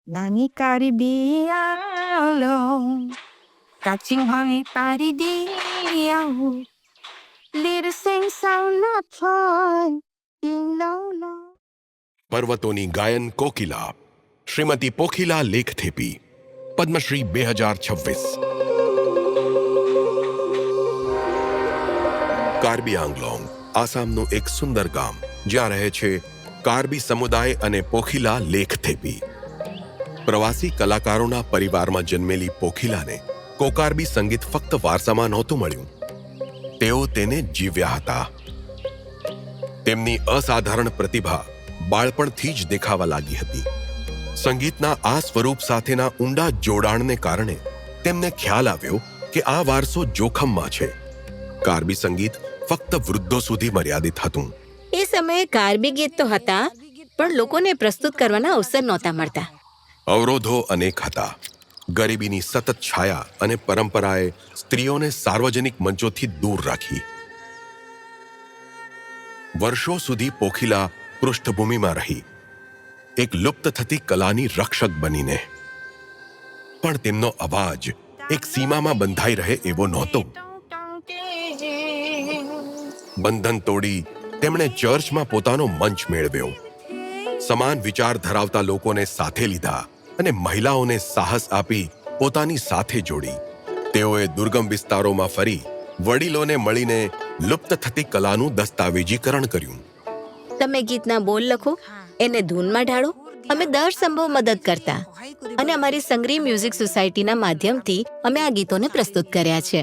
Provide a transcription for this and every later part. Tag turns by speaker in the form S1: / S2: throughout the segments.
S1: Nani karibialo, catching honey paridiao, little sing sound not toy, ding long long.
S2: પર્વતોની ગાયન કોકિલા શ્રીમતી પોખીલા લેખથેપી પદ્મશ્રી 2026। કાર્બી આંગલોંગ આસામનું એક સુંદર ગામ જ્યાં રહે છે કાર્બી સમુદાય અને પોખીલા લેખથેપી। પ્રવાસી કલાકારોના પરિવારમાં જન્મેલી પોખીલાને કોકાર્બી સંગીત ફક્ત વારસામાં નહોતું મળ્યું, તેઓ તેને જીવ્યા હતા। તેમની અસાધારણ પ્રતિભા બાળપણથી જ દેખાવા લાગી હતી। સંગીતના આ સ્વરૂપ સાથેના ઊંડા જોડાણને કારણે તેમને ખ્યાલ આવ્યો કે આ વારસો જોખમમાં છે। કાર્બી સંગીત ફક્ત વૃદ્ધો સુધી મર્યાદિત હતું।
S3: એ સમયે કાર્બી ગીત તો હતા, પણ લોકોને પ્રસ્તુત કરવાના અવસર નહોતા મળતા।
S2: અવરોધો અનેક હતા। ગરીબીની સતત છાયા અને પરંપરાએ સ્ત્રીઓને સાર્વજનિક મંચોથી દૂર રાખી। વર્ષો સુધી પોખીલા પૃષ્ઠભૂમિમાં રહી, એક લુપ્ત થતી કલાની રક્ષક બનીને। પણ તેમનો અવાજ એક સીમામાં બંધાઈ રહે એવો નહોતો। બંધન તોડી તેમણે ચર્ચમાં પોતાનો મંચ મેળવ્યો, સમાન વિચાર ધરાવતા લોકોને સાથે લીધા અને મહિલાઓને સાહસ આપી પોતાની સાથે જોડી। તેઓએ દુર્ગમ વિસ્તારોમાં ફરી વડીલોને મળીને લુપ્ત થતી કલાનું દસ્તાવેજીકરણ કર્યું।
S3: તમે ગીતના બોલ લખો, એને ધૂનમાં ઢાળો। અમે દર સંભવ મદદ કરતા અને અમારી સંગ્રહી મ્યુઝિક સોસાયટીના માધ્યમથી અમે આ ગીતોને પ્રસ્તુત કર્યા છે।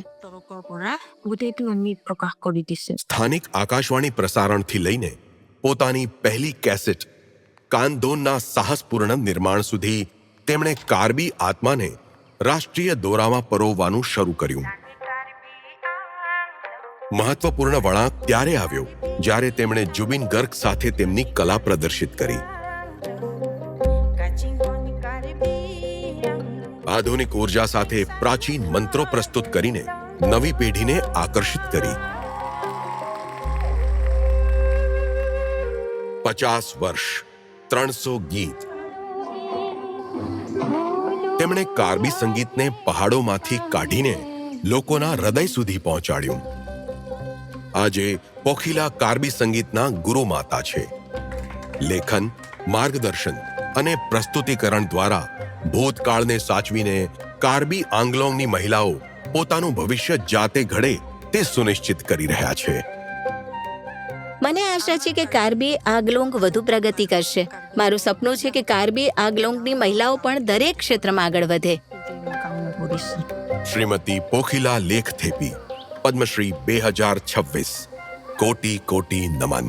S2: સ્થાનિક આકાશવાણી પ્રસારણથી લઈને પોતાની પહેલી કેસેટ કાનદોનના સાહસપૂર્ણ નિર્માણ સુધી તેમણે કાર્બી આત્માને રાષ્ટ્રીય દોરામાં પરોવવાનું શરૂ કર્યું। મહત્વપૂર્ણ વળાંક ત્યારે આવ્યો જ્યારે તેમણે જુબિન ગર્ગ સાથે તેમની કલા પ્રદર્શિત કરી। આધુનિક ઉર્જા સાથે પ્રાચીન મંત્રો પ્રસ્તુત કરીને નવી પેઢીને આકર્ષિત કરી। 50 વર્ષ, 300 ગીત, તેમણે કાર્બી સંગીતને પહાડોમાંથી કાઢીને લોકોના હૃદય સુધી પહોંચાડ્યું। આજે પોખીલા કાર્બી સંગીતના ગુરુ માતા છે। લેખન, માર્ગદર્શન અને પ્રસ્તુતિકરણ દ્વારા ભૂતકાળને સાચવીને કાર્બી આંગલોંગની મહિલાઓ પોતાનું ભવિષ્ય જાતે ઘડે તે સુનિશ્ચિત કરી રહ્યા છે।
S3: મને આશા છે કે કાર્બી આંગલોંગ વધુ પ્રગતિ કરશે। મારું સપનું છે કે કાર્બી આંગલોંગની મહિલાઓ પણ દરેક ક્ષેત્રમાં આગળ વધે।
S2: શ્રીમતી પોખીલા લેખથેપી, પદ્મશ્રી 2026। કોટી કોટી નમન।